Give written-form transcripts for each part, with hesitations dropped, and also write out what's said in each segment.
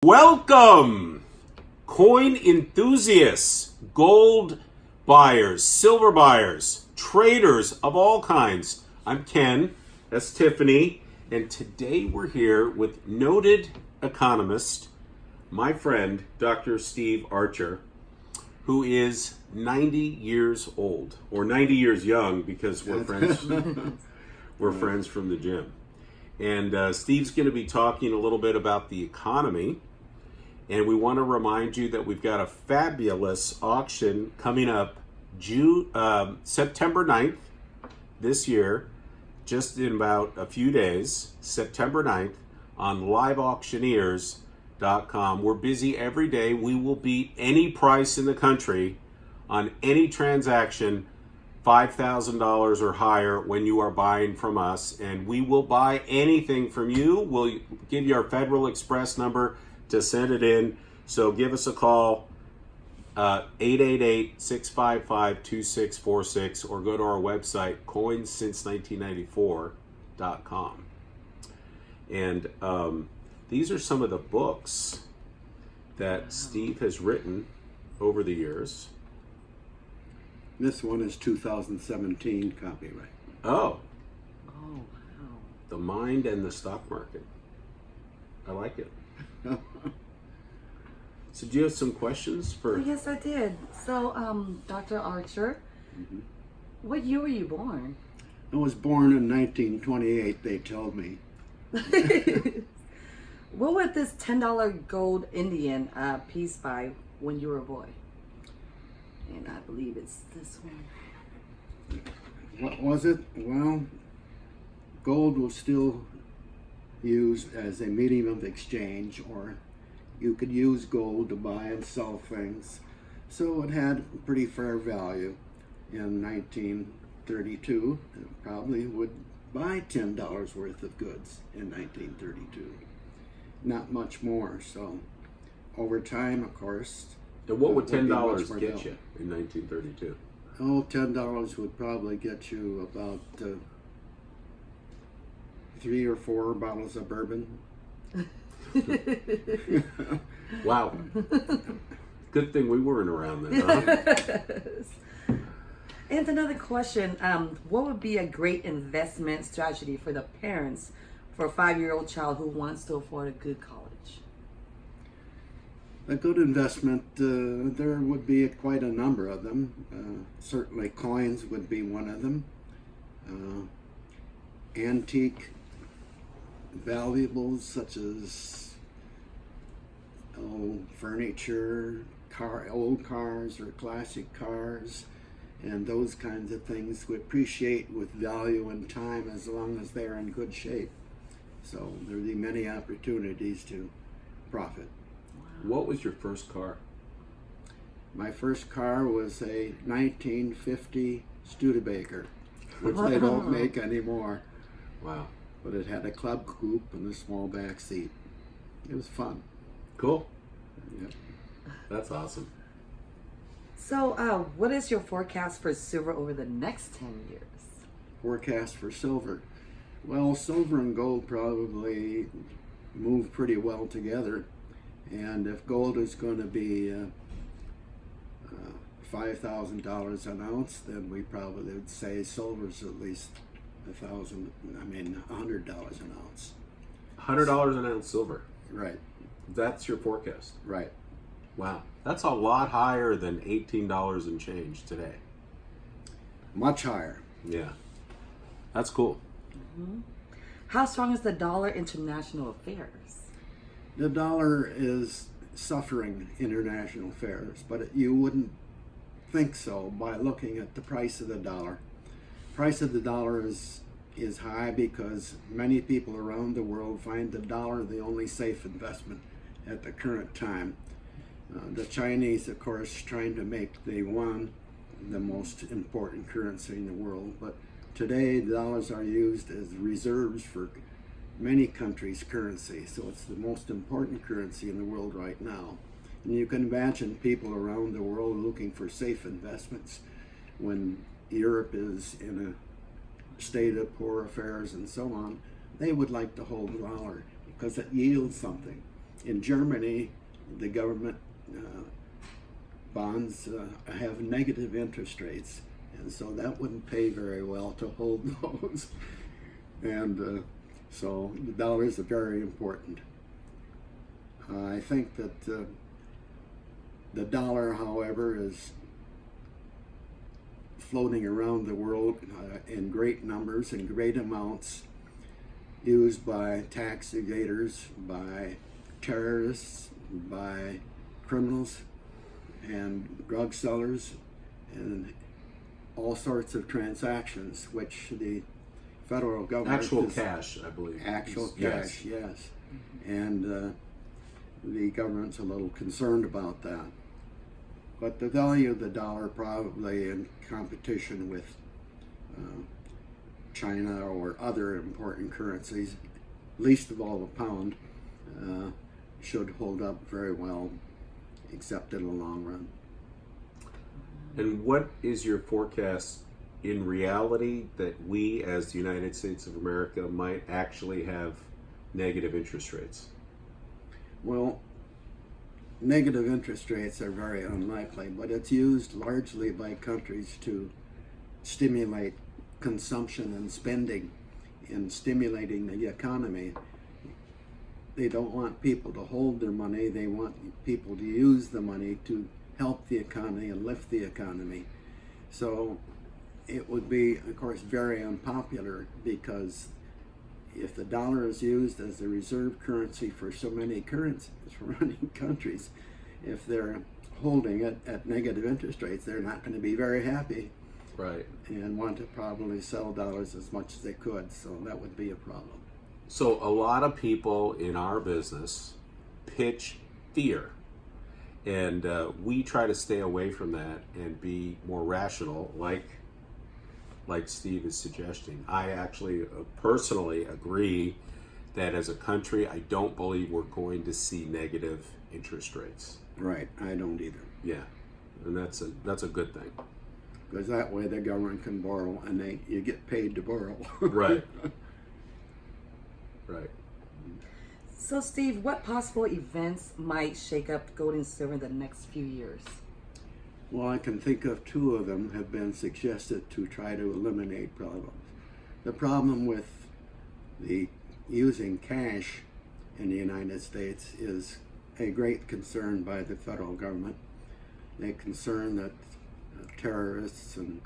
Welcome, coin enthusiasts, gold buyers, silver buyers, traders of all kinds. I'm Ken, that's Tiffany, and today we're here with noted economist, my friend, Dr. Steve Archer, who is 90 years old, or 90 years young because we're friends. We're friends from the gym. And Steve's going to be talking a little bit about the economy. And we want to remind you that we've got a fabulous auction coming up September 9th this year, just in about a few days, September 9th, on liveauctioneers.com. We're busy every day. We will beat any price in the country on any transaction, $5,000 or higher when you are buying from us. And we will buy anything from you. We'll give you our Federal Express number to send it in. So give us a call, 888-655-2646, or go to our website, coinsince1994.com. And these are some of the books that Steve has written over the years. This one is 2017 copyright. Oh, wow. The Mind and the Stock Market. I like it. So do you have some questions for... Yes, I did. So, Dr. Archer, what year were you born? I was born in 1928, they told me. What would this $10 gold Indian piece buy when you were a boy? And I believe it's this one. What was it? Well, gold was still used as a medium of exchange, or you could use gold to buy and sell things. So it had pretty fair value. In 1932, it probably would buy $10 worth of goods in 1932. Not much more. So over time, of course. And what would $10 get you in 1932? Oh, $10 would probably get you about 3 or 4 bottles of bourbon. Wow. Good thing we weren't around then, huh? And another question, what would be a great investment strategy for the parents for a 5-year-old child who wants to afford a good college? A good investment, there would be quite a number of them. Certainly coins would be one of them. Antique valuables such as furniture, old cars or classic cars, and those kinds of things would appreciate with value and time as long as they're in good shape. So there'd be many opportunities to profit. What was your first car? My first car was a 1950 Studebaker, which they don't make anymore. Wow. But it had a club coupe and a small back seat. It was fun. Cool. Yep. That's awesome. So, what is your forecast for silver over the next 10 years? Forecast for silver. Well, silver and gold probably move pretty well together. And if gold is going to be $5,000 an ounce, then we probably would say silver's at least $100 an ounce. $100 an ounce silver. Right. That's your forecast. Right. Wow. That's a lot higher than $18 and change today. Much higher. Yeah. That's cool. Mm-hmm. How strong is the dollar in international affairs? The dollar is suffering international affairs, but you wouldn't think so by looking at the price of the dollar. Price of the dollar is high because many people around the world find the dollar the only safe investment at the current time. The Chinese, of course, trying to make the yuan the most important currency in the world, but today dollars are used as reserves for many countries' currency, so it's the most important currency in the world right now. And you can imagine people around the world looking for safe investments when Europe is in a state of poor affairs and so on. They would like to hold the dollar because it yields something. In Germany, the government bonds have negative interest rates, and so that wouldn't pay very well to hold those. And so the dollars are very important. I think that the dollar, however, is floating around the world in great numbers and great amounts, used by tax evaders, by terrorists, by criminals and drug sellers, and all sorts of transactions, which the federal government Actual cash, I believe. Actual Yes. cash, yes. And the government's a little concerned about that. But the value of the dollar, probably in competition with China or other important currencies, least of all the pound, should hold up very well, except in the long run. And what is your forecast in reality that we as the United States of America might actually have negative interest rates? Well, negative interest rates are very unlikely, but it's used largely by countries to stimulate consumption and spending in stimulating the economy. They don't want people to hold their money, they want people to use the money to help the economy and lift the economy. So it would be, of course, very unpopular, because if the dollar is used as the reserve currency for so many currencies, for running countries, if they're holding it at negative interest rates, they're not going to be very happy. Right. And want to probably sell dollars as much as they could, so that would be a problem. So a lot of people in our business pitch fear, and we try to stay away from that and be more rational, like Steve is suggesting. I actually personally agree that as a country, I don't believe we're going to see negative interest rates. Right, I don't either. Yeah, and that's a good thing. Because that way the government can borrow, and you get paid to borrow. Right. Right. So, Steve, what possible events might shake up gold and silver in the next few years? Well, I can think of two of them have been suggested to try to eliminate problems. The problem with the using cash in the United States is a great concern by the federal government. They're concerned that terrorists and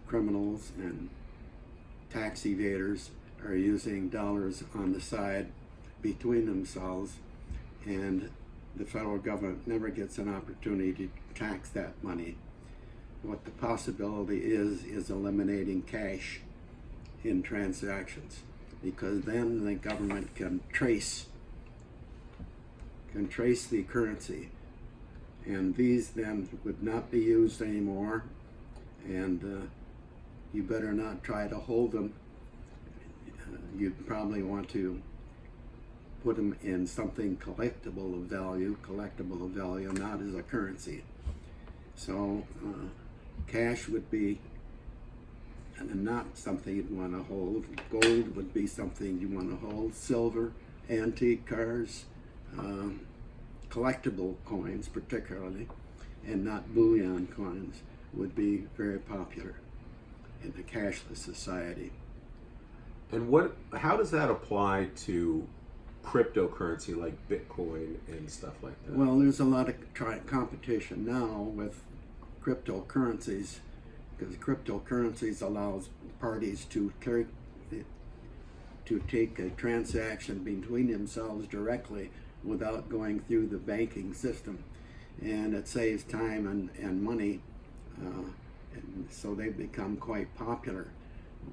criminals and tax evaders are using dollars on the side between themselves, and the federal government never gets an opportunity to tax that money. What the possibility is eliminating cash in transactions, because then the government can trace the currency, and these then would not be used anymore, and you better not try to hold them. You'd probably want to put them in something collectible of value, not as a currency. So cash would be not something you'd want to hold. Gold would be something you want to hold. Silver, antique cars, collectible coins particularly, and not bullion coins, would be very popular in a cashless society. And how does that apply to cryptocurrency like Bitcoin and stuff like that? Well, there's a lot of competition now with cryptocurrencies, because cryptocurrencies allows parties to take a transaction between themselves directly without going through the banking system, and it saves time and money, and so they've become quite popular.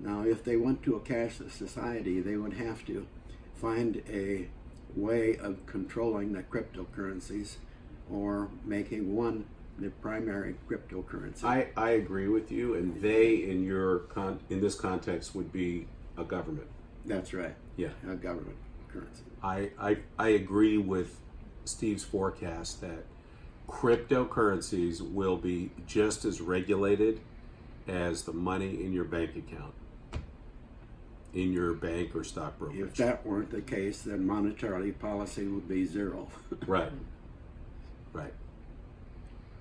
Now, if they went to a cashless society, they would have to find a way of controlling the cryptocurrencies, or making one the primary cryptocurrency. I agree with you, and they in this context would be a government. That's right. Yeah, A government currency. I agree with Steve's forecast that cryptocurrencies will be just as regulated as the money in your bank account. in your bank or stock If brokerage. that weren't the case, then monetary policy would be zero. Right. Right.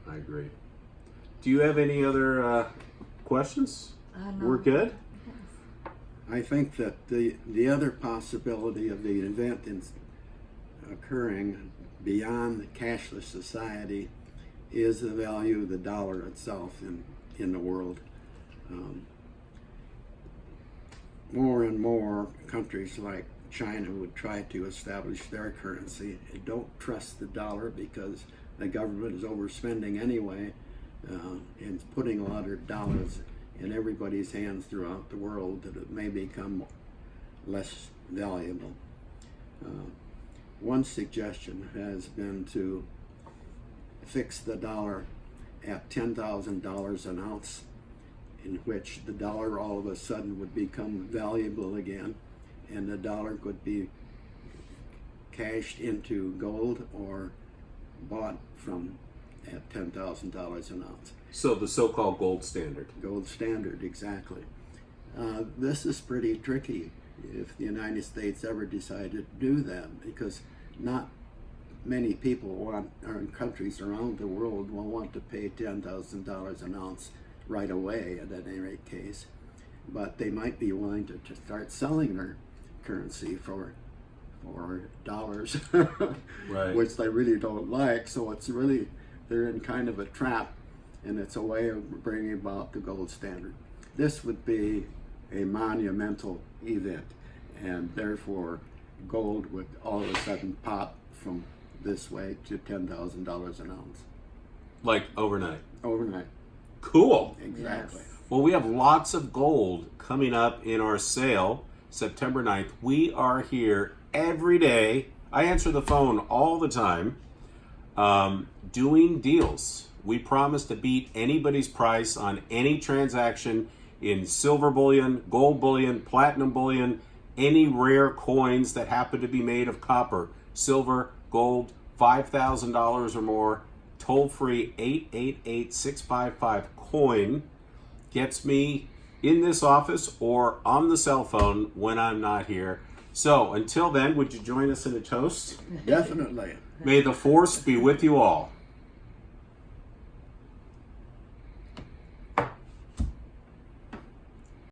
I agree. Do you have any other questions? No. We're good? I think that the other possibility of the event occurring beyond the cashless society is the value of the dollar itself in the world. More and more countries like China would try to establish their currency. They don't trust the dollar because the government is overspending anyway, and putting a lot of dollars in everybody's hands throughout the world, that it may become less valuable. One suggestion has been to fix the dollar at $10,000 an ounce, in which the dollar all of a sudden would become valuable again, and the dollar could be cashed into gold or bought from at $10,000 an ounce. So the so-called gold standard. Gold standard, exactly. This is pretty tricky if the United States ever decided to do that, because not many people want, or in countries around the world, will want to pay $10,000 an ounce right away at any rate case, but they might be willing to start selling their currency for dollars, Right. which they really don't like. So it's really, they're in kind of a trap, and it's a way of bringing about the gold standard. This would be a monumental event, and therefore gold would all of a sudden pop from this way to $10,000 an ounce Like overnight. overnight. Cool. Exactly. Yes. Well, we have lots of gold coming up in our sale September 9th. We are here every day. I answer the phone all the time, doing deals. We promise to beat anybody's price on any transaction in silver bullion, gold bullion, platinum bullion, any rare coins that happen to be made of copper, silver, gold, $5,000 or more. Toll free 888-655-COIN gets me in this office or on the cell phone when I'm not here. So until then, would you join us in a toast? Definitely. May the force be with you all.